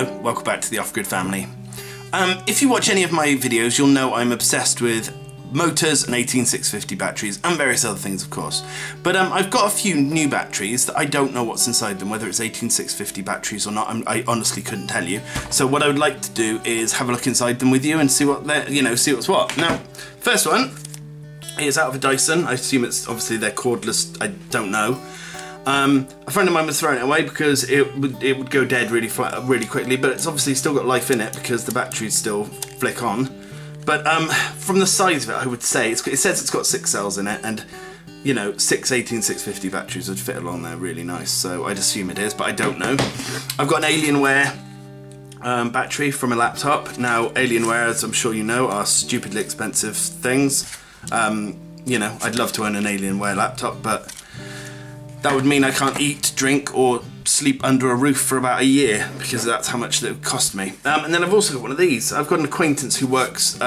Hello, welcome back to the Off-Grid family. If you watch any of my videos, you'll know I'm obsessed with motors and 18650 batteries and various other things, of course. But I've got a few new batteries that I don't know what's inside them, whether it's 18650 batteries or not. I honestly couldn't tell you. So what I would like to do is have a look inside them with you and see what they're, see what's what. Now, first one is out of a Dyson. I assume it's obviously they're cordless. I don't know. A friend of mine was throwing it away because it would go dead really quickly, but it's obviously still got life in it because the batteries still flick on. But from the size of it, I would say it says it's got 6 cells in it, and 6 18650 batteries would fit along there really nice. So I'd assume it is, but I don't know. I've got an Alienware battery from a laptop. Now, Alienware, as I'm sure you know, are stupidly expensive things. I'd love to own an Alienware laptop, but that would mean I can't eat, drink or sleep under a roof for about a year because that's how much that would cost me. And then I've also got one of these. I've got an acquaintance who works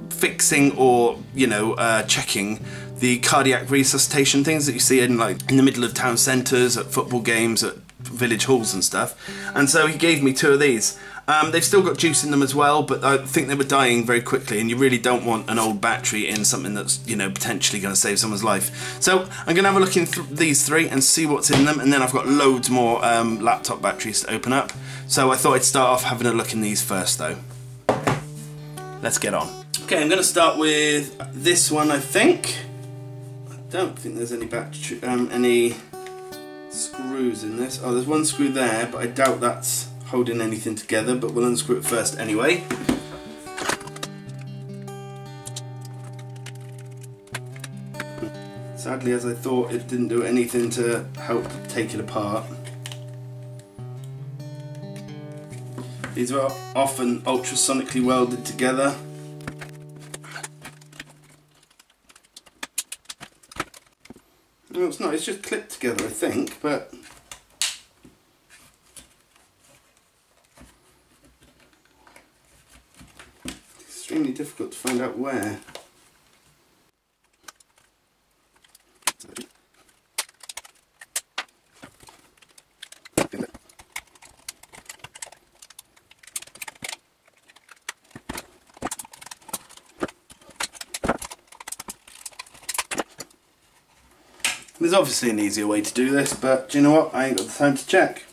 fixing or checking the cardiac resuscitation things that you see in the middle of town centres, at football games, at village halls and stuff. And so he gave me 2 of these. They've still got juice in them as well, but I think they were dying very quickly, and you really don't want an old battery in something that's potentially going to save someone's life. So I'm going to have a look in these 3 and see what's in them, and then I've got loads more laptop batteries to open up. So I thought I'd start off having a look in these first though. Let's get on. Okay, I'm going to start with this one, I think. I don't think there's any battery, any screws in this. Oh, there's one screw there, but I doubt that's holding anything together, but we'll unscrew it first anyway. Sadly, as I thought, it didn't do anything to help take it apart. These are often ultrasonically welded together. No, it's not, it's just clipped together, I think, but extremely difficult to find out where. There's obviously an easier way to do this, but do you know what? I ain't got the time to check.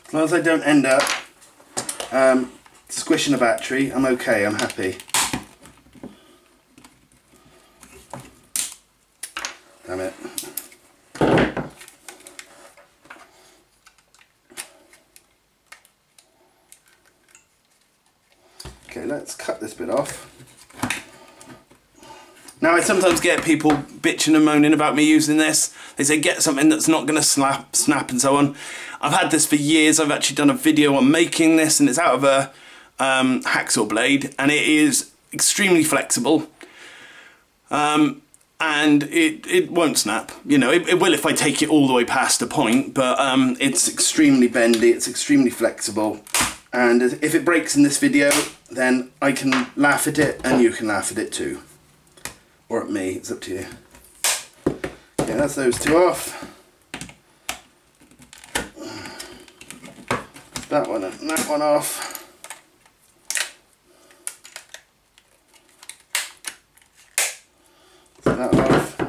As long as I don't end up squishing a battery, I'm okay, I'm happy. Damn it. Okay, let's cut this bit off. Now, I sometimes get people bitching and moaning about me using this. They say get something that's not going to snap and so on. I've had this for years. I've actually done a video on making this, and it's out of a hacksaw blade, and it is extremely flexible. And it won't snap. It will if I take it all the way past a point, but it's extremely bendy, it's extremely flexible. And if it breaks in this video, then I can laugh at it, and you can laugh at it too. Or at me, it's up to you. Okay, that's those 2 off. That one and that one off. That off.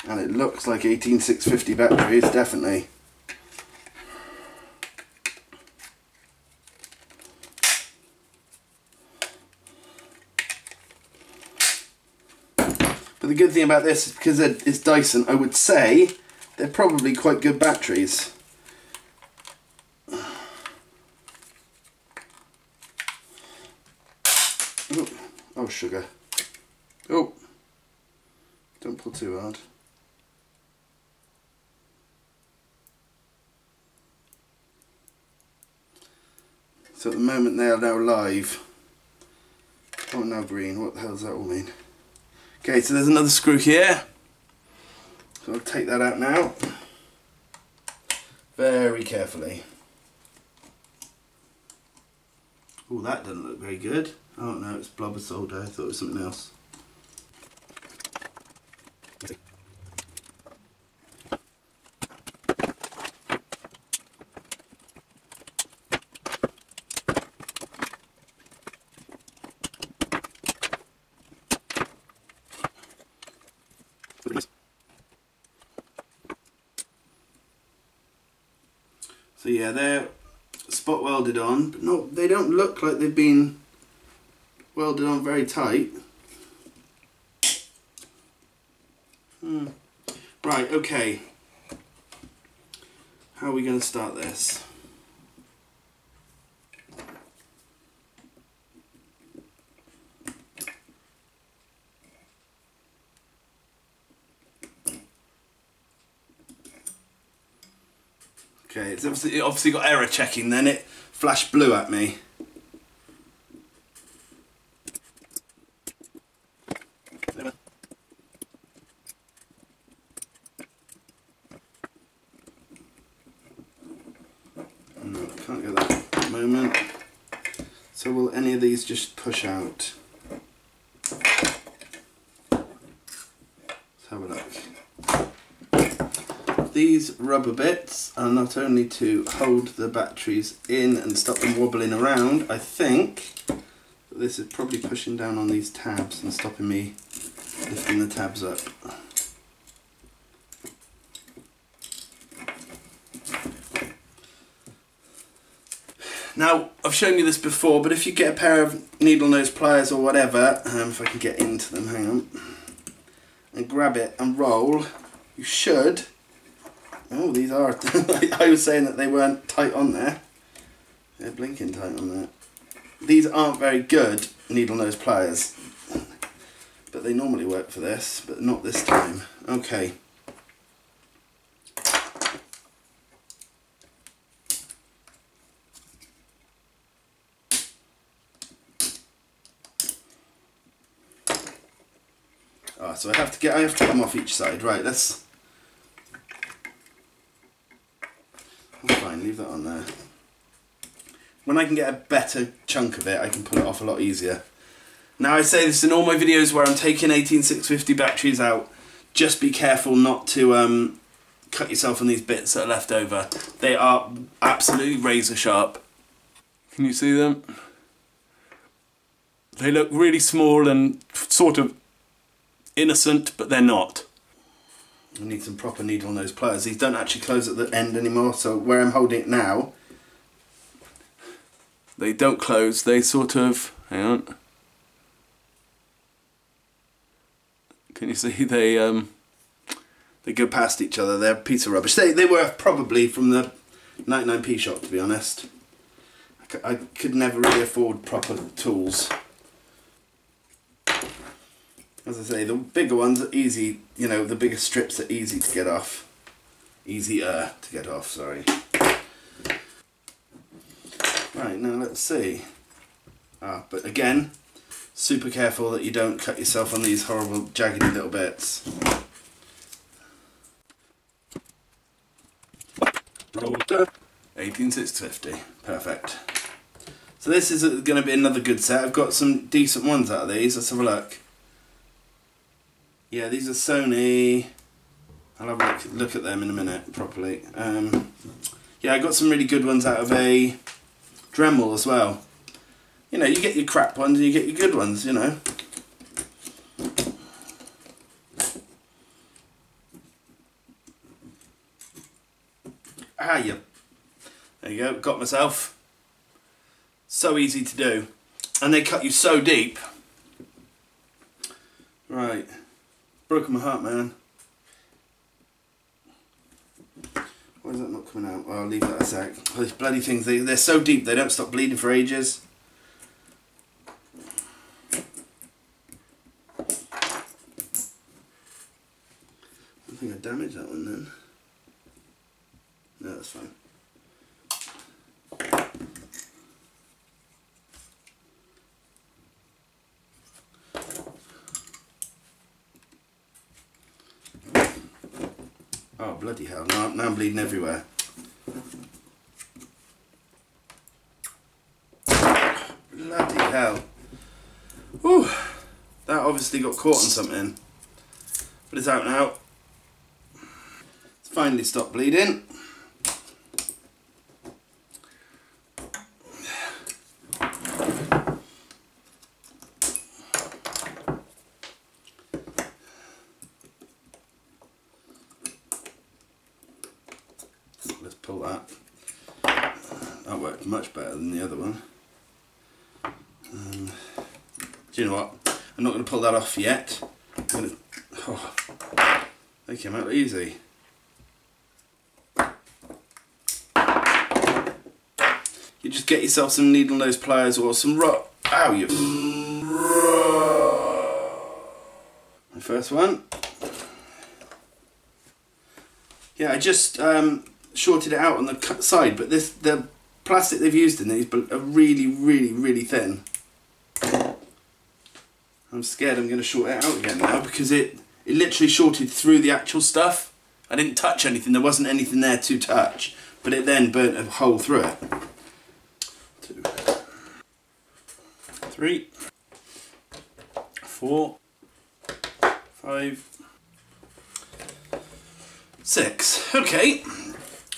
And it looks like 18650 batteries, definitely. But the good thing about this is because it's Dyson, I would say they're probably quite good batteries. Oh, sugar. Oh, don't pull too hard. So at the moment they are now live. Oh, now green. What the hell does that all mean? Okay, so there's another screw here. So I'll take that out now. Very carefully. Oh, that doesn't look very good. Oh no, it's blubber solder. I thought it was something else. So yeah, they're spot welded on, but not, they don't look like they've been welded on very tight. Right, okay. How are we going to start this? Okay, it's obviously got error checking then, it flashed blue at me. No, I can't get that at the moment. So will any of these just push out? Let's have a look. These rubber bits are not only to hold the batteries in and stop them wobbling around, I think that this is probably pushing down on these tabs and stopping me lifting the tabs up. Now, I've shown you this before, but if you get a pair of needle nose pliers or whatever, if I can get into them, hang on, and grab it and roll, you should. Oh, these are. I was saying that they weren't tight on there. They're blinking tight on there. These aren't very good needle nose pliers, but they normally work for this, but not this time. Okay. Oh, so I have to get them off each side. Right, let's. Fine, leave that on there. When I can get a better chunk of it, I can pull it off a lot easier. Now, I say this in all my videos where I'm taking 18650 batteries out. Just be careful not to cut yourself on these bits that are left over. They are absolutely razor sharp. Can you see them? They look really small and sort of innocent, but they're not. I need some proper needle nose pliers. These don't actually close at the end anymore, so where I'm holding it now, they don't close. They sort of, hang on. Can you see they go past each other? They're a piece of rubbish. They were probably from the 99p shop, to be honest. I could never really afford proper tools. As I say, the bigger ones are easy, you know, the bigger strips are easy to get off. Easier to get off, sorry. Right, now let's see. But again, super careful that you don't cut yourself on these horrible jaggedy little bits. 18650, perfect. So this is going to be another good set. I've got some decent ones out of these. Let's have a look. Yeah, these are Sony. I'll have a look at them in a minute properly. Yeah, I got some really good ones out of a Dremel as well. You know, you get your crap ones and you get your good ones, you know. Yeah. There you go, got myself. So easy to do. And they cut you so deep. Right. Broken my heart, man. Why is that not coming out? Well, I'll leave that a sec. Oh, these bloody things, they're so deep, they don't stop bleeding for ages. I think I damaged that one then. No, that's fine. Oh, bloody hell. Now I'm bleeding everywhere. Bloody hell. Whew. That obviously got caught on something. But it's out now. It's finally stopped bleeding. pull that. That worked much better than the other one. Do you know what? I'm not going to pull that off yet. Oh, they came out easy. You just get yourself some needle nose pliers or some rock. Ow, you. My first one. Yeah, I just shorted it out on the side, but the plastic they've used in these are really, really, really thin. I'm scared I'm going to short it out again now because it literally shorted through the actual stuff. I didn't touch anything, there wasn't anything there to touch, but it then burnt a hole through it. 2, 3, 4, 5, 6. Okay,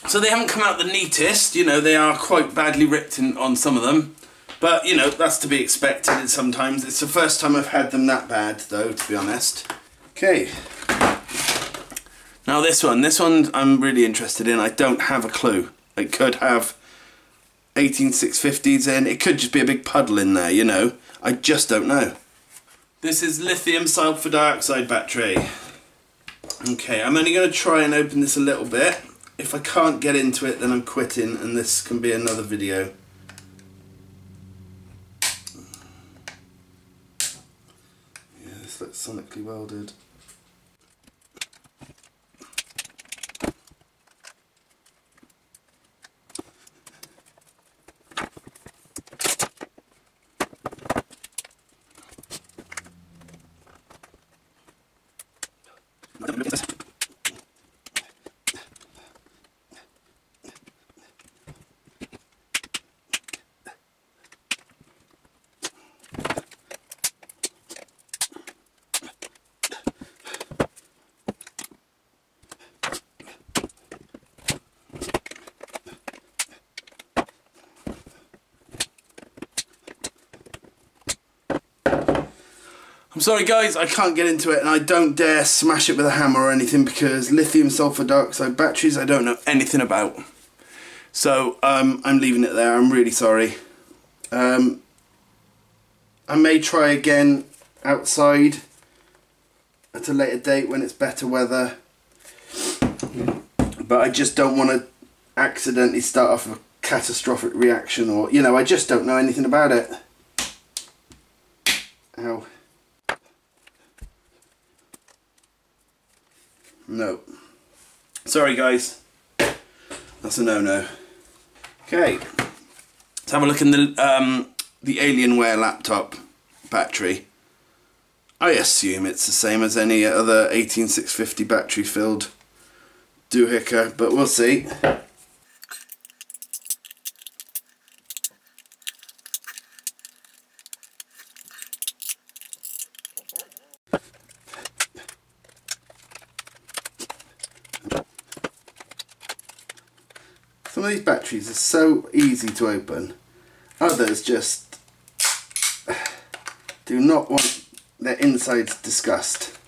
so they haven't come out the neatest, you know, they are quite badly ripped on some of them. But, you know, that's to be expected sometimes. It's the first time I've had them that bad, though, to be honest. Okay. Now this one I'm really interested in. I don't have a clue. It could have 18650s in. It could just be a big puddle in there, you know. I just don't know. This is lithium sulfur dioxide battery. Okay, I'm only going to try and open this a little bit. If I can't get into it, then I'm quitting, and this can be another video. That's sonically welded. I'm sorry guys, I can't get into it, and I don't dare smash it with a hammer or anything because lithium sulfur dioxide batteries I don't know anything about. So I'm leaving it there. I'm really sorry. I may try again outside at a later date when it's better weather, but I just don't want to accidentally start off a catastrophic reaction, or, you know, I just don't know anything about it. Ow. No. Sorry guys. That's a no-no. Okay. Let's have a look in the Alienware laptop battery. I assume it's the same as any other 18650 battery filled doohickey, but we'll see. Some of these batteries are so easy to open, others just do not want their insides discussed.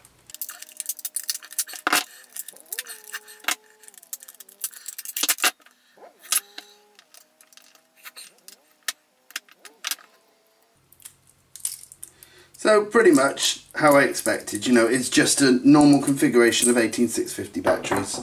So pretty much how I expected, you know, it's just a normal configuration of 18650 batteries.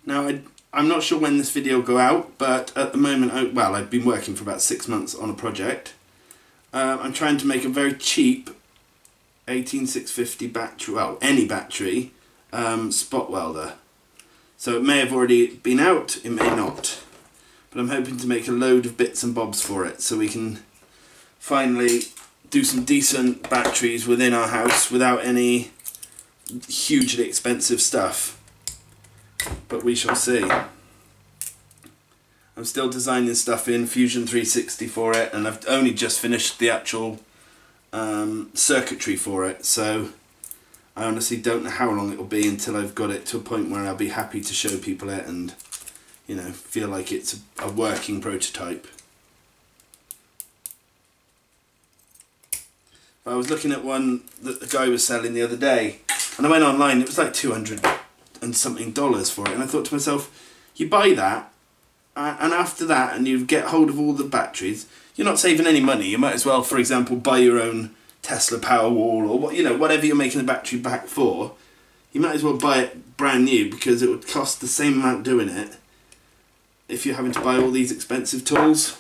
Now, I'm not sure when this video will go out, but at the moment, well, I've been working for about 6 months on a project. I'm trying to make a very cheap 18650 battery, well, any battery, spot welder. So it may have already been out, it may not. but I'm hoping to make a load of bits and bobs for it so we can finally do some decent batteries within our house without any hugely expensive stuff. But we shall see. I'm still designing stuff in Fusion 360 for it, and I've only just finished the actual circuitry for it, so I honestly don't know how long it will be until I've got it to a point where I'll be happy to show people it and, you know, feel like it's a working prototype. I was looking at one that the guy was selling the other day, and I went online, it was like $200 and something for it, and I thought to myself, you buy that, and after that, and you get hold of all the batteries, you're not saving any money. You might as well, for example, buy your own Tesla Powerwall, or what, you know, whatever you're making the battery pack for. You might as well buy it brand new, because it would cost the same amount doing it if you're having to buy all these expensive tools.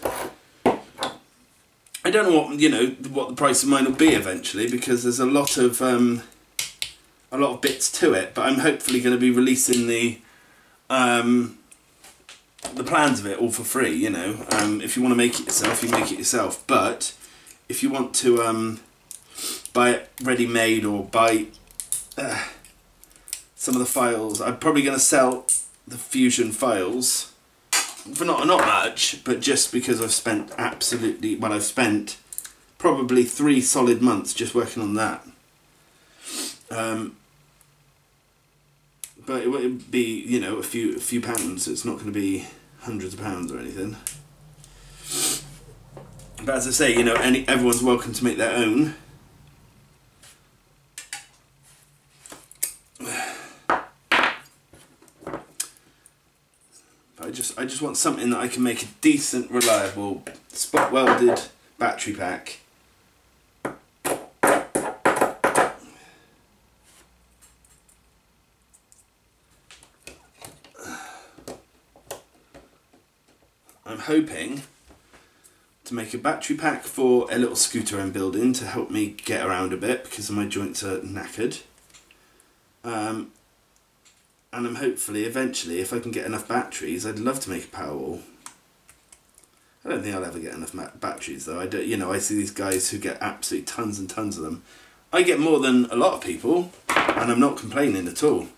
I don't know what, you know, what the price of mine will be eventually, because there's a lot of bits to it. But I'm hopefully going to be releasing the plans of it all for free. You know, if you want to make it yourself, you make it yourself. But if you want to buy it ready-made, or buy some of the files, I'm probably going to sell the Fusion files for not much, but just because I've spent I've spent probably 3 solid months just working on that. But it would be, you know, a few pounds. It's not going to be hundreds of pounds or anything. But as I say, you know, everyone's welcome to make their own. I just want something that I can make a decent, reliable, spot welded battery pack. I'm hoping to make a battery pack for a little scooter I'm building to help me get around a bit because my joints are knackered. And I'm hopefully, eventually, if I can get enough batteries, I'd love to make a Powerwall. I don't think I'll ever get enough batteries though. You know, I see these guys who get absolutely tons and tons of them. I get more than a lot of people, and I'm not complaining at all.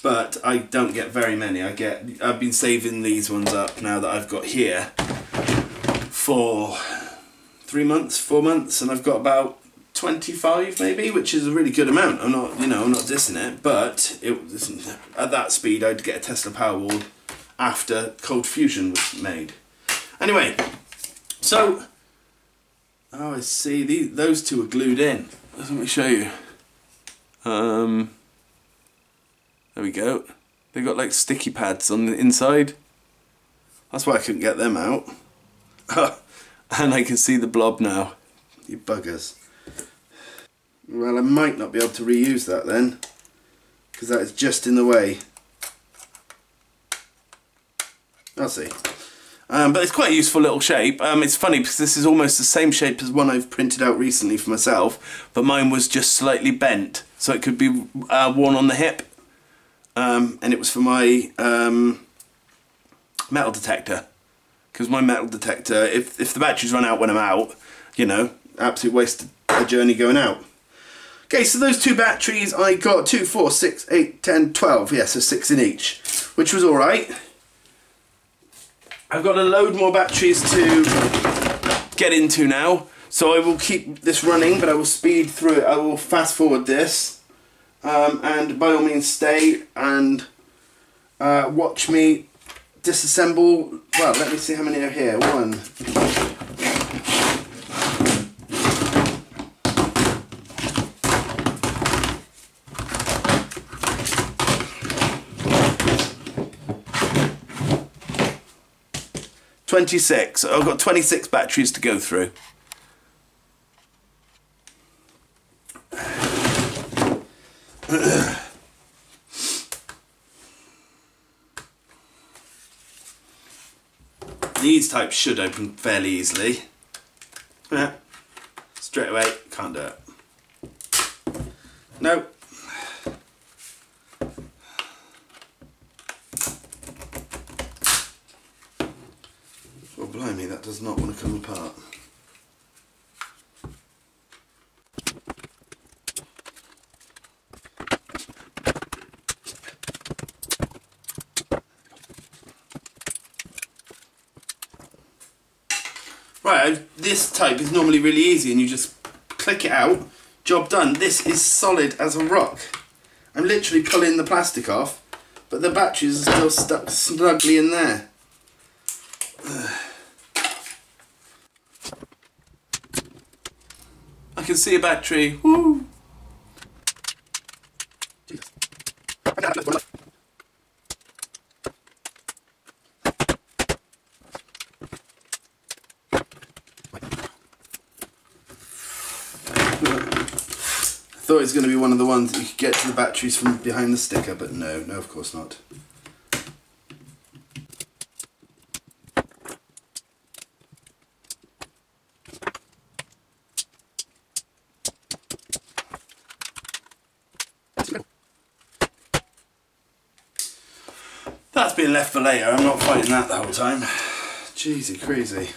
But I don't get very many. I've been saving these ones up now that I've got here for 3 months, 4 months, and I've got about 25 maybe, which is a really good amount. I'm not, you know, I'm not dissing it, but at that speed I'd get a Tesla Powerwall after Cold Fusion was made. Anyway, so I see those two are glued in. Let me show you. There we go. They got like sticky pads on the inside. That's why I couldn't get them out. And I can see the blob now. You buggers. Well, I might not be able to reuse that then, because that is just in the way. I'll see. But it's quite a useful little shape. It's funny because this is almost the same shape as one I've printed out recently for myself, but mine was just slightly bent, so it could be worn on the hip. And it was for my metal detector, because my metal detector, if the batteries run out when I'm out, you know, absolute waste of journey going out. Okay, so those two batteries, I got 2, 4, 6, 8, 10, 12, yeah, so 6 in each, which was alright. I've got a load more batteries to get into now, so I will keep this running, but I will speed through it. I will fast forward this, and by all means stay and watch me disassemble. Well, let me see how many are here. 1, 26. I've got 26 batteries to go through. These types should open fairly easily. Straight away, can't do it. No. does not want to come apart. Right, this type is normally really easy and you just click it out, job done. This is solid as a rock. I'm literally pulling the plastic off, but the batteries are still stuck snugly in there. I can see a battery. Woo! I thought it was going to be one of the ones that you could get to the batteries from behind the sticker, but no, of course not. That's been left for later. I'm not fighting that the whole time. Jeezy crazy.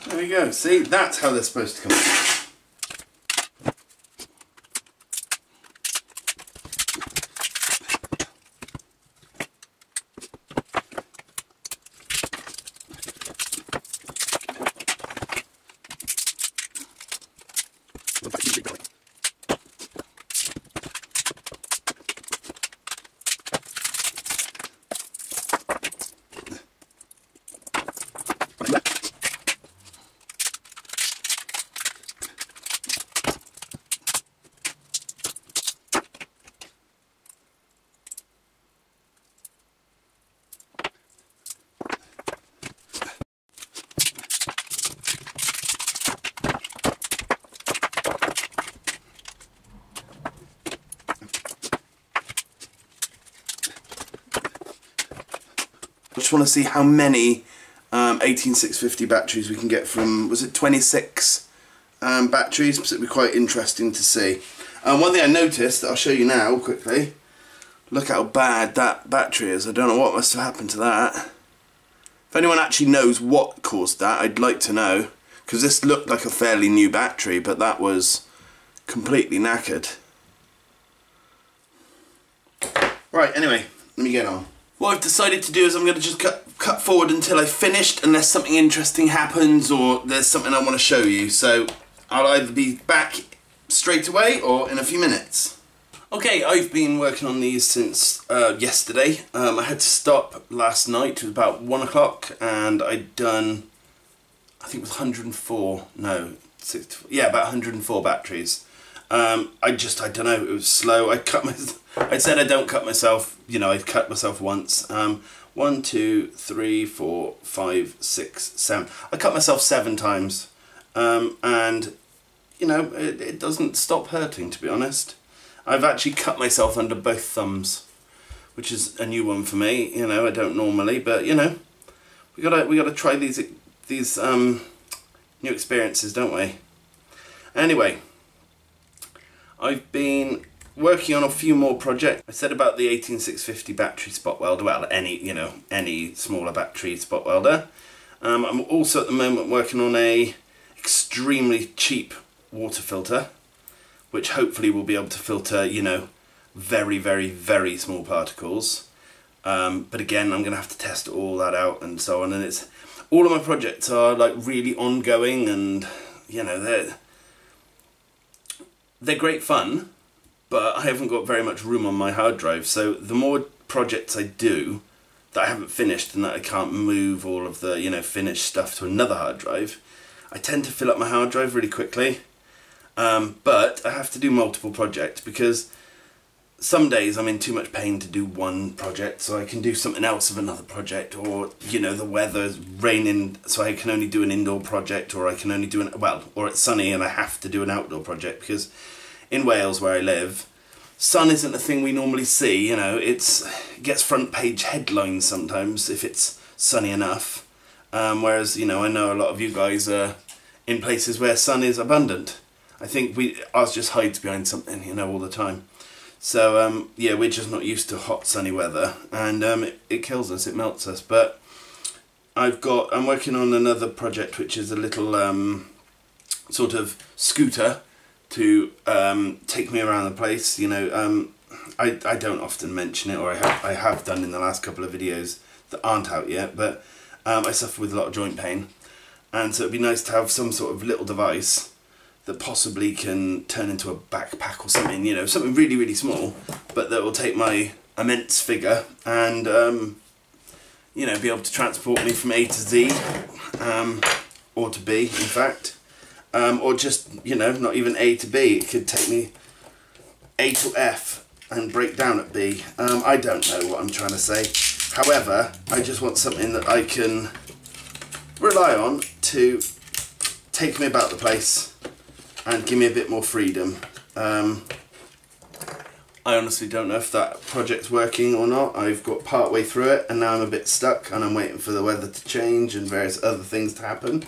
There we go. See, that's how they're supposed to come out. I just want to see how many 18650 batteries we can get from, was it 26 batteries? So it'd be quite interesting to see. One thing I noticed that I'll show you now quickly, look how bad that battery is. I don't know what must have happened to that. If anyone actually knows what caused that, I'd like to know, because this looked like a fairly new battery, but that was completely knackered. Right, anyway, let me get on. What I've decided to do is I'm going to just cut forward until I've finished, unless something interesting happens or there's something I want to show you. So I'll either be back straight away or in a few minutes. Okay, I've been working on these since yesterday. I had to stop last night. It was about 1 o'clock and I'd done, I think it was 104, no, about 104 batteries. I don't know, it was slow. I said I don't cut myself, you know, I'd cut myself once. 1, 2, 3, 4, 5, 6, 7. I cut myself 7 times. And, you know, it doesn't stop hurting, to be honest. I've actually cut myself under both thumbs, which is a new one for me. You know, I don't normally, but, you know, we gotta try these new experiences, don't we? Anyway, I've been working on a few more projects. I said about the 18650 battery spot welder, well, any smaller battery spot welder. I'm also at the moment working on a extremely cheap water filter, which hopefully will be able to filter, you know, very, very, very small particles. But again, I'm going to have to test all that out and so on. And it's all of my projects are like really ongoing, and you know, they're great fun. But I haven't got very much room on my hard drive, so the more projects I do that I haven't finished and that I can't move all of the, you know, finished stuff to another hard drive, I tend to fill up my hard drive really quickly. But I have to do multiple projects because some days I'm in too much pain to do one project, so I can do something else of another project, or, you know, the weather's raining, so I can only do an indoor project, or I can only do or it's sunny and I have to do an outdoor project, because in Wales, where I live, sun isn't a thing we normally see. You know, it gets front page headlines sometimes if it's sunny enough. Whereas, you know, I know a lot of you guys are in places where sun is abundant. I think ours just hides behind something, you know, all the time. So yeah, we're just not used to hot sunny weather, and it kills us, it melts us. But I'm working on another project which is a little sort of scooter to take me around the place. You know, I don't often mention it, or I have done in the last couple of videos that aren't out yet, but I suffer with a lot of joint pain, and so it'd be nice to have some sort of little device that possibly can turn into a backpack or something, you know, something really, really small, but that will take my immense figure and, you know, be able to transport me from A to Z, or to B, in fact, or just, you know, not even A to B. It could take me A to F and break down at B. I don't know what I'm trying to say. However, I just want something that I can rely on to take me about the place and give me a bit more freedom. I honestly don't know if that project's working or not. I've got part way through it and now I'm a bit stuck and I'm waiting for the weather to change and various other things to happen.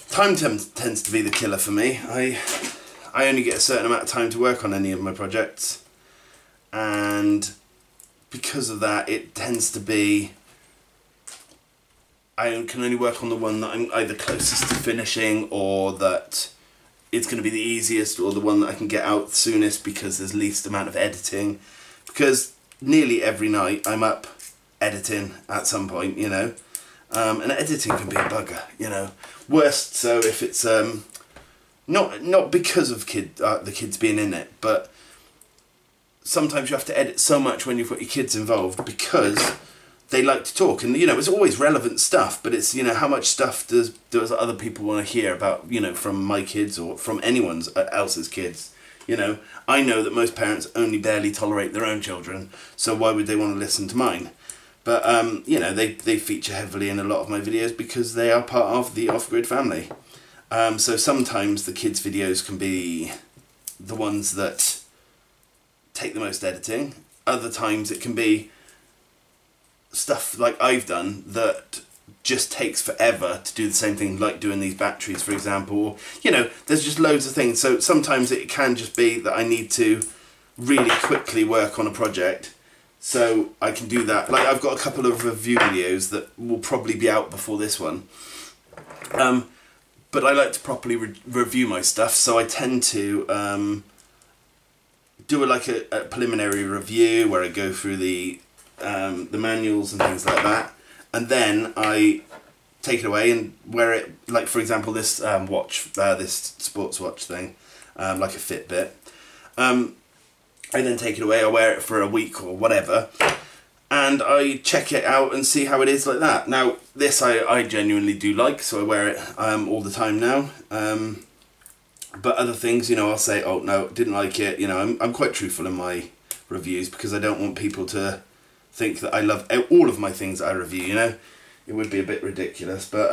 Time tends to be the killer for me. I only get a certain amount of time to work on any of my projects, and because of that it tends to be I can only work on the one that I'm either closest to finishing, or that it's going to be the easiest, or the one that I can get out soonest because there's least amount of editing. Because nearly every night I'm up editing at some point, you know. And editing can be a bugger, you know. Worst so if it's not because of the kids being in it, but sometimes you have to edit so much when you've got your kids involved because they like to talk, and you know, it's always relevant stuff, but it's, you know, how much stuff does other people want to hear about, you know, from my kids or from anyone else's kids. You know, I know that most parents only barely tolerate their own children, so why would they want to listen to mine? But you know, they feature heavily in a lot of my videos because they are part of the off-grid family. So sometimes the kids' videos can be the ones that take the most editing. Other times it can be stuff like I've done that just takes forever to do the same thing, like doing these batteries, for example. Or, you know, there's just loads of things. So sometimes it can just be that I need to really quickly work on a project, so I can do that. Like, I've got a couple of review videos that will probably be out before this one. But I like to properly review my stuff, so I tend to do a preliminary review where I go through the manuals and things like that, and then I take it away and wear it, like for example this watch, this sports watch thing, like a Fitbit. I then take it away, I wear it for a week or whatever, and I check it out and see how it is like that. Now this I genuinely do like, so I wear it all the time now. But other things, you know, I'll say, oh no, didn't like it. You know, I'm quite truthful in my reviews because I don't want people to think that I love all of my things that I review, you know. It would be a bit ridiculous, but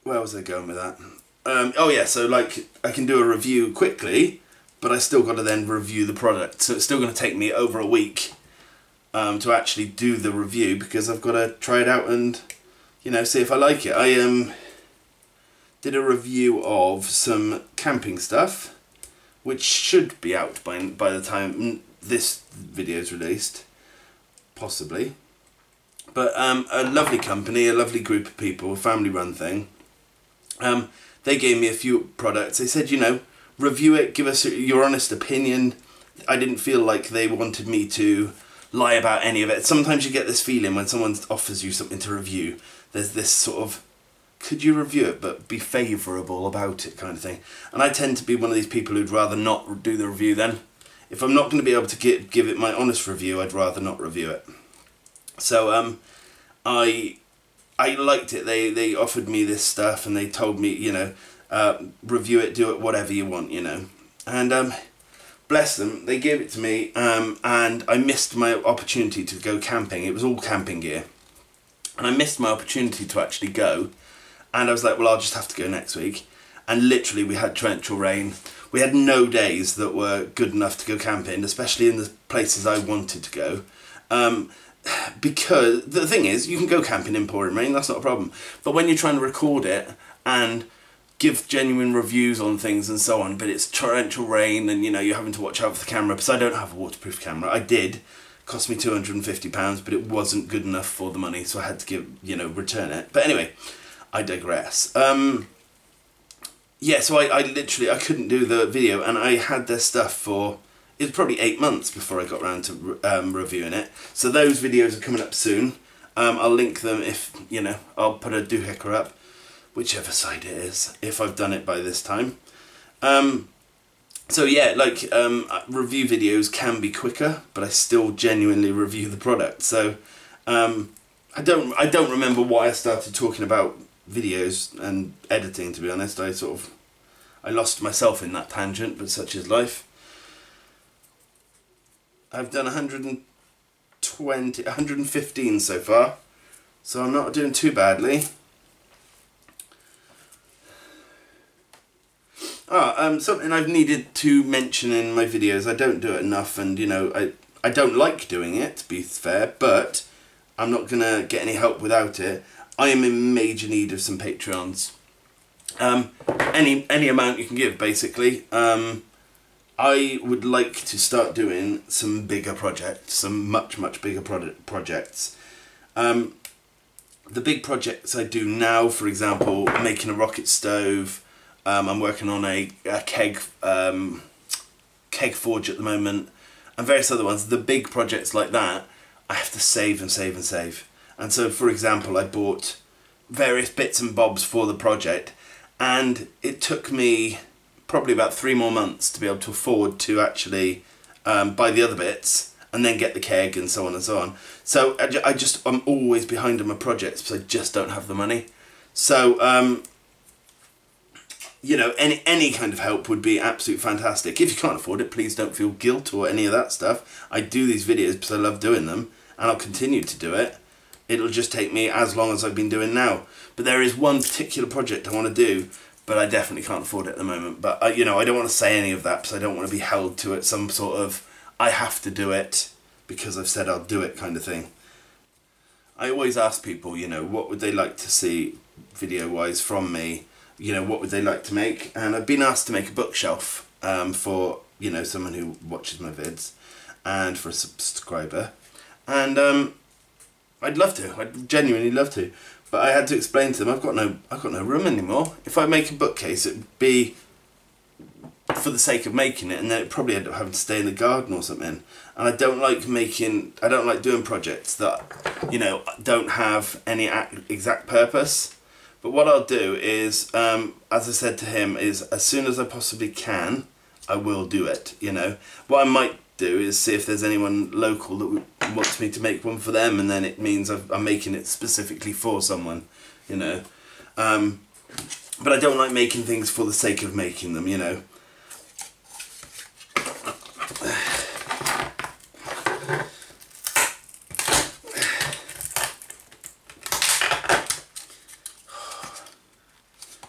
where was I going with that? Oh yeah, so like I can do a review quickly, but I still got to then review the product, so it's still going to take me over a week to actually do the review, because I've got to try it out and, you know, see if I like it. I did a review of some camping stuff, which should be out by the time this video is released, possibly. But a lovely company, a lovely group of people, a family-run thing. They gave me a few products. They said, you know, review it, give us your honest opinion. I didn't feel like they wanted me to lie about any of it. Sometimes you get this feeling when someone offers you something to review, there's this sort of, could you review it but be favourable about it kind of thing. And I tend to be one of these people who'd rather not do the review then. If I'm not going to be able to give it my honest review, I'd rather not review it. So I liked it. They offered me this stuff and they told me, you know, review it, do it, whatever you want, you know. And bless them, they gave it to me, and I missed my opportunity to go camping. It was all camping gear. And I missed my opportunity to actually go. And I was like, well, I'll just have to go next week. And literally we had torrential rain. We had no days that were good enough to go camping, especially in the places I wanted to go. Because the thing is, you can go camping in pouring rain, that's not a problem. But when you're trying to record it and give genuine reviews on things and so on, but it's torrential rain and, you know, you're having to watch out for the camera, because I don't have a waterproof camera. I did. Cost me £250, but it wasn't good enough for the money, so I had to give, you know, return it. But anyway, I digress. Yeah, so I literally, I couldn't do the video, and I had their stuff for, it was probably 8 months before I got around to reviewing it. So those videos are coming up soon. I'll link them if, you know, I'll put a doohickey up, whichever side it is, if I've done it by this time. So yeah, like, review videos can be quicker, but I still genuinely review the product. So I don't remember why I started talking about videos and editing, to be honest. I lost myself in that tangent, but such is life. I've done 115 so far, so I'm not doing too badly. Something I've needed to mention in my videos. I don't do it enough, and you know, I don't like doing it, to be fair, but I'm not gonna get any help without it. I am in major need of some Patreons. Any amount you can give, basically. I would like to start doing some bigger projects, some much bigger projects. The big projects I do now, for example, making a rocket stove. I'm working on a keg forge at the moment, and various other ones. The big projects like that, I have to save and save and save. And so, for example, I bought various bits and bobs for the project, and it took me probably about 3 more months to be able to afford to actually buy the other bits and then get the keg and so on and so on. So I'm always behind on my projects because I just don't have the money. So you know, any kind of help would be absolutely fantastic. If you can't afford it, please don't feel guilt or any of that stuff. I do these videos because I love doing them, and I'll continue to do it. It'll just take me as long as I've been doing now. But there is one particular project I want to do, but I definitely can't afford it at the moment. But you know, I don't want to say any of that because I don't want to be held to it, some sort of I have to do it because I've said I'll do it kind of thing. I always ask people, you know, what would they like to see video-wise from me? You know, what would they like to make? And I've been asked to make a bookshelf for, you know, someone who watches my vids, and for a subscriber. And I'd love to. I'd genuinely love to. But I had to explain to them I've got no room anymore. If I make a bookcase, it'd be for the sake of making it, and then it'd probably end up having to stay in the garden or something. And I don't like doing projects that, you know, don't have any exact purpose. But what I'll do is, as I said to him, is as soon as I possibly can, I will do it, you know. What I might do is see if there's anyone local that wants me to make one for them, and then it means I'm making it specifically for someone, you know. But I don't like making things for the sake of making them, you know.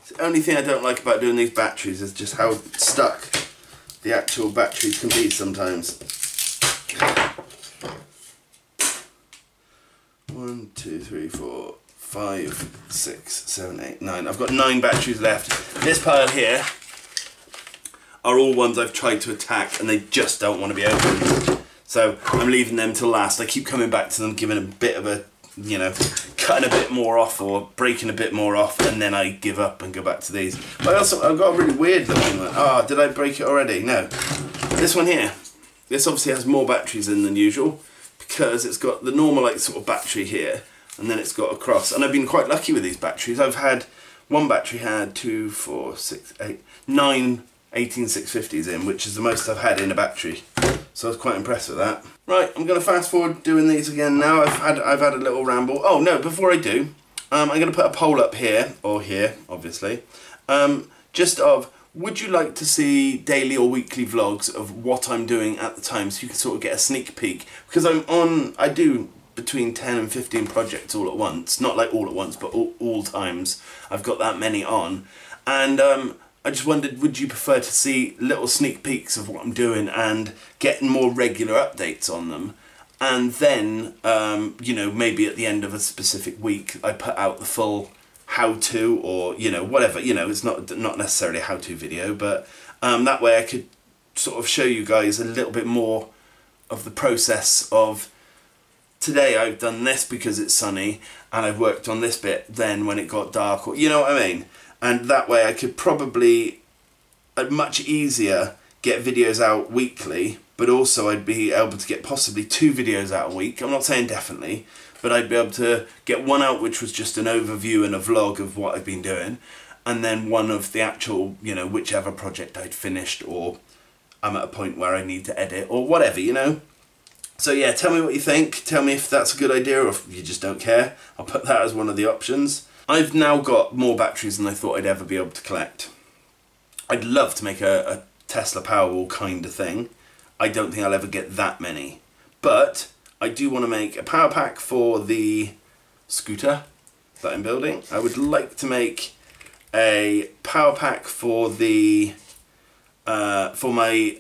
The only thing I don't like about doing these batteries is just how stuck the actual batteries can be sometimes. 1, 2, 3, 4, 5, 6, 7, 8, 9. I've got 9 batteries left. This pile here are all ones I've tried to attack and they just don't want to be opened. So I'm leaving them till last. I keep coming back to them, giving a bit of a, you know, cutting a bit more off or breaking a bit more off, and then I give up and go back to these. But I've got a really weird looking one. Oh, did I break it already? No. This one here. This obviously has more batteries in than usual because it's got the normal like sort of battery here, and then it's got a cross. And I've been quite lucky with these batteries. I've had one battery had 2, 4, 6, 8, 9 18650s in, which is the most I've had in a battery. So I was quite impressed with that. Right, I'm going to fast forward doing these again now. I've had a little ramble. Oh no, before I do, I'm going to put a poll up here, or here, obviously, just of, would you like to see daily or weekly vlogs of what I'm doing at the time, so you can sort of get a sneak peek? Because I do between 10 and 15 projects all at once. Not like all at once, but all times. I've got that many on. And I just wondered, would you prefer to see little sneak peeks of what I'm doing and getting more regular updates on them? And then, you know, maybe at the end of a specific week, I put out the full how-to, or, you know, whatever. You know, it's not necessarily a how-to video, but that way I could sort of show you guys a little bit more of the process of, today I've done this because it's sunny, and I've worked on this bit then when it got dark, or, you know what I mean? And that way I could probably much easier get videos out weekly, but also I'd be able to get possibly 2 videos out a week. I'm not saying definitely, but I'd be able to get one out which was just an overview and a vlog of what I've been doing, and then one of the actual, you know, whichever project I'd finished, or I'm at a point where I need to edit, or whatever, you know. So yeah, tell me what you think. Tell me if that's a good idea, or if you just don't care. I'll put that as one of the options. I've now got more batteries than I thought I'd ever be able to collect. I'd love to make a Tesla Powerwall kind of thing. I don't think I'll ever get that many. But I do want to make a power pack for the scooter that I'm building. I would like to make a power pack for the for my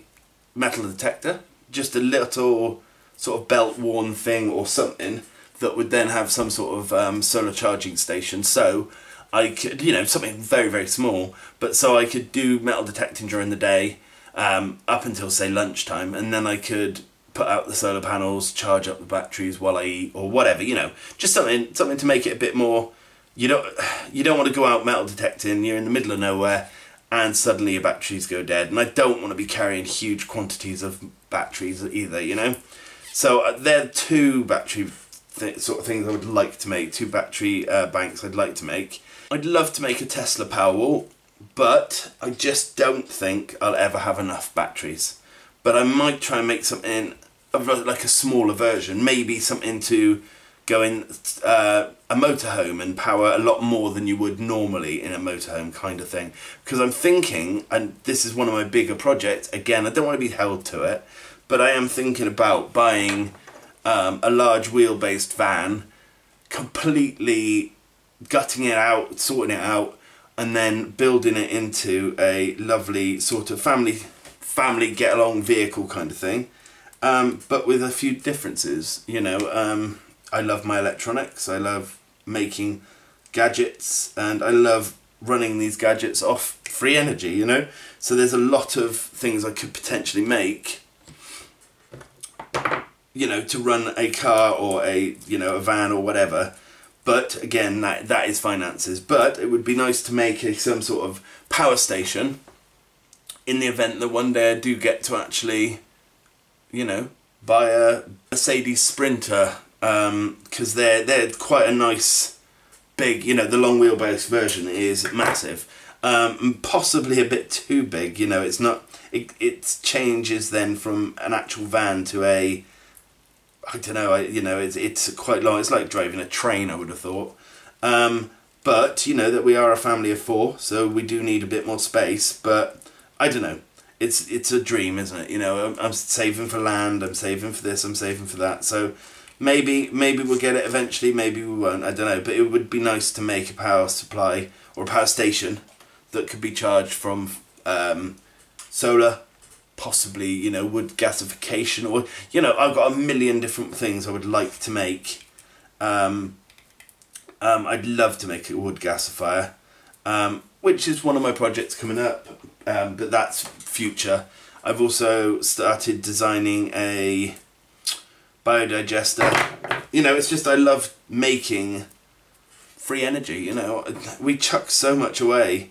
metal detector. Just a little sort of belt-worn thing or something that would then have some sort of solar charging station. So I could, you know, something very, very small, but so I could do metal detecting during the day up until, say, lunchtime, and then I could put out the solar panels, charge up the batteries while I eat, or whatever, you know, just something to make it a bit more. You don't want to go out metal detecting, you're in the middle of nowhere, and suddenly your batteries go dead, and I don't want to be carrying huge quantities of batteries either, you know. So they're 2 battery sort of things I would like to make, 2 battery banks I'd like to make. I'd love to make a Tesla Powerwall, but I just don't think I'll ever have enough batteries. But I might try and make something of like a smaller version, maybe something to go in a motorhome and power a lot more than you would normally in a motorhome kind of thing. Because I'm thinking, and this is one of my bigger projects, again, I don't want to be held to it, but I am thinking about buying a large wheel-based van, completely gutting it out, sorting it out, and then building it into a lovely sort of family get-along vehicle kind of thing, but with a few differences, you know. I love my electronics, I love making gadgets, and I love running these gadgets off free energy, you know. So there's a lot of things I could potentially make, you know, to run a car or a, you know, a van or whatever. But again, that is finances. But it would be nice to make some sort of power station in the event that one day I do get to actually, you know, buy a Mercedes Sprinter, because they're quite a nice big, you know, the long wheelbase version is massive, and possibly a bit too big, you know. It's not, it changes then from an actual van to a, I don't know, you know, it's quite long. It's like driving a train, I would have thought. But, you know, that we are a family of 4, so we do need a bit more space. But, I don't know, it's a dream, isn't it? You know, I'm saving for land, I'm saving for this, I'm saving for that. So, maybe we'll get it eventually, maybe we won't, I don't know. But it would be nice to make a power supply, or a power station, that could be charged from solar, possibly, you know, wood gasification, or, you know, I've got a million different things I would like to make. I'd love to make a wood gasifier, which is one of my projects coming up, but that's future. I've also started designing a biodigester. You know, it's just, I love making free energy, you know. We chuck so much away,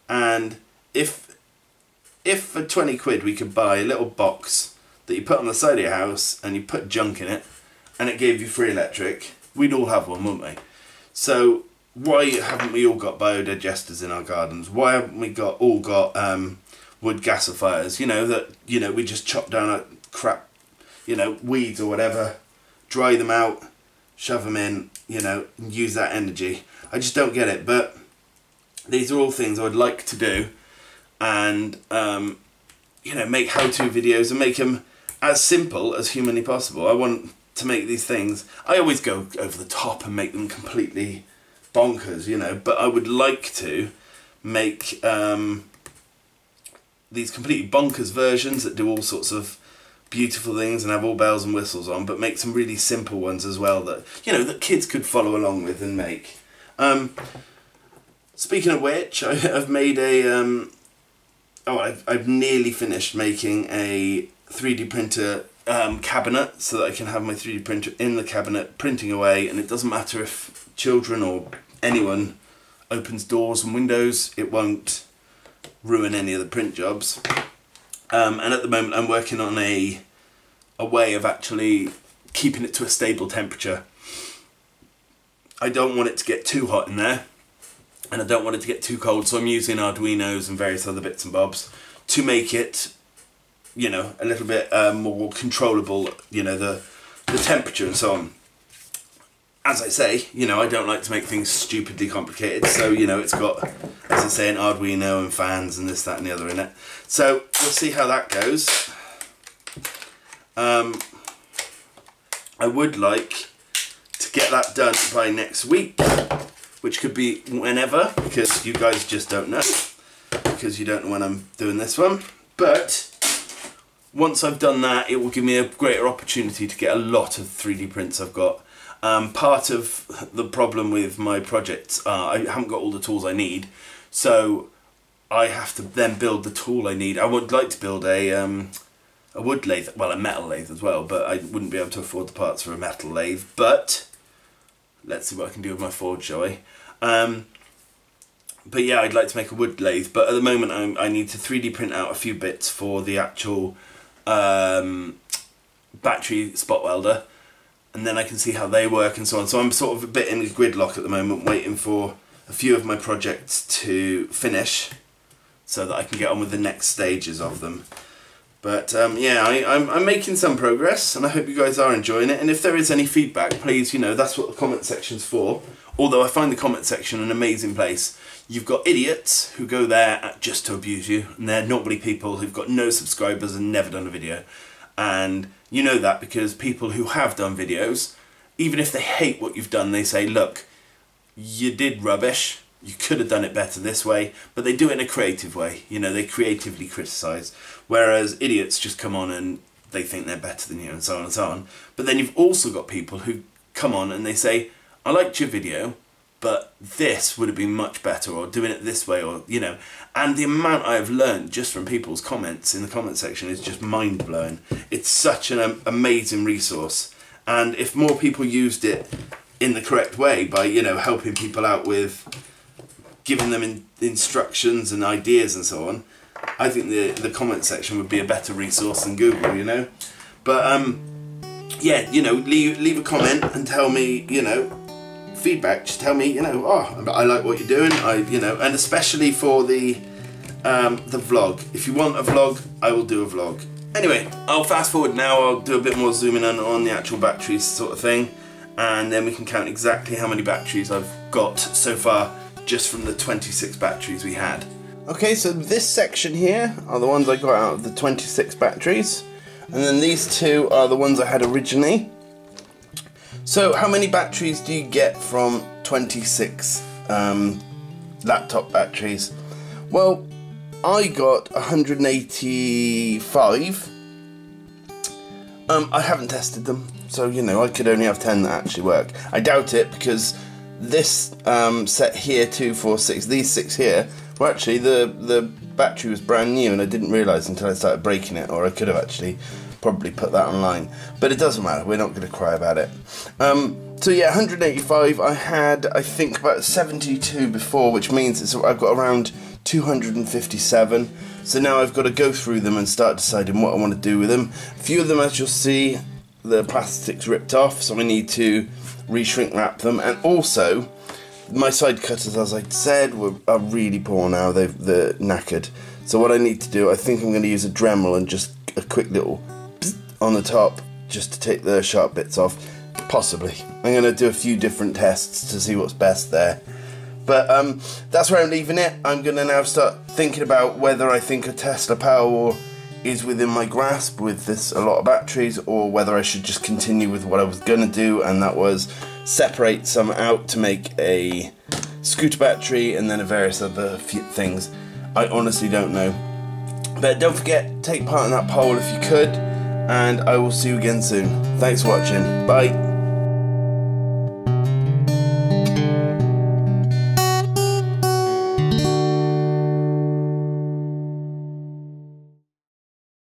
and if for 20 quid we could buy a little box that you put on the side of your house and you put junk in it and it gave you free electric, we'd all have one, wouldn't we? So why haven't we all got biodigesters in our gardens? Why haven't we all got wood gasifiers, you know, that, you know, we just chop down a crap, you know, weeds or whatever, dry them out, shove them in, you know, and use that energy. I just don't get it, but these are all things I would like to do, and you know, make how-to videos and make them as simple as humanly possible. I want to make these things, I always go over the top and make them completely bonkers, you know, but I would like to make these completely bonkers versions that do all sorts of beautiful things and have all bells and whistles on, but make some really simple ones as well that, you know, that kids could follow along with and make. Speaking of which, I've made a I've nearly finished making a 3D printer cabinet, so that I can have my 3D printer in the cabinet printing away, and it doesn't matter if children or anyone opens doors and windows, it won't ruin any of the print jobs. And at the moment I'm working on a way of actually keeping it to a stable temperature. I don't want it to get too hot in there, and I don't want it to get too cold, so I'm using Arduinos and various other bits and bobs to make it, you know, a little bit more controllable, you know, the temperature and so on. As I say, you know, I don't like to make things stupidly complicated, so, you know, it's got, as I say, an Arduino and fans and this, that and the other in it. So, we'll see how that goes. I would like to get that done by next week, which could be whenever, because you guys just don't know, because you don't know when I'm doing this one. But once I've done that, it will give me a greater opportunity to get a lot of 3D prints I've got. Part of the problem with my projects, I haven't got all the tools I need, so I have to then build the tool I need. I would like to build a wood lathe, well, a metal lathe as well, but I wouldn't be able to afford the parts for a metal lathe. But let's see what I can do with my forge, shall we? But yeah, I'd like to make a wood lathe, but at the moment I need to 3D print out a few bits for the actual battery spot welder, and then I can see how they work and so on. So I'm sort of a bit in a gridlock at the moment, waiting for a few of my projects to finish so that I can get on with the next stages of them. But yeah, I'm making some progress, and I hope you guys are enjoying it. And if there is any feedback, please, you know, that's what the comment section's for. Although I find the comment section an amazing place. You've got idiots who go there just to abuse you, and they're normally people who've got no subscribers and never done a video. And you know that because people who have done videos, even if they hate what you've done, they say, look, you did rubbish, you could have done it better this way, but they do it in a creative way. You know, they creatively criticise. Whereas idiots just come on and they think they're better than you, and so on and so on. But then you've also got people who come on and they say, I liked your video, but this would have been much better, or doing it this way, or, you know. And the amount I've learned just from people's comments in the comment section is just mind-blowing. It's such an amazing resource. And if more people used it in the correct way, by, you know, helping people out with giving them instructions and ideas and so on, I think the comment section would be a better resource than Google, you know. But yeah, you know, leave a comment and tell me, you know, feedback. Just tell me, you know, oh, I like what you're doing. You know, and especially for the vlog. If you want a vlog, I will do a vlog. Anyway, I'll fast forward now. I'll do a bit more zooming in on the actual batteries sort of thing, and then we can count exactly how many batteries I've got so far, just from the 26 batteries we had. Okay, so this section here are the ones I got out of the 26 batteries, and then these two are the ones I had originally. So how many batteries do you get from 26 laptop batteries? Well, I got 185. I haven't tested them, so, you know, I could only have 10 that actually work. I doubt it, because this set here, 2, 4, 6, these 6 here, well, actually the battery was brand new and I didn't realise until I started breaking it, or I could have actually probably put that online. But it doesn't matter, we're not going to cry about it. So yeah, 185, I had, I think, about 72 before, which means I've got around 257. So now I've got to go through them and start deciding what I want to do with them. A few of them, as you'll see, the plastic's ripped off, so I need to re-shrink wrap them. And also, my side cutters, as I said, are really poor now. They're knackered. So what I need to do, I think I'm going to use a Dremel and just a quick little psst on the top, just to take the sharp bits off. Possibly. I'm going to do a few different tests to see what's best there. But that's where I'm leaving it. I'm going to now start thinking about whether I think a Tesla Powerwall is within my grasp with this a lot of batteries, or whether I should just continue with what I was going to do, and that was separate some out to make a scooter battery and then a various other few things. I honestly don't know. But don't forget, take part in that poll if you could, and I will see you again soon. Thanks for watching. Bye.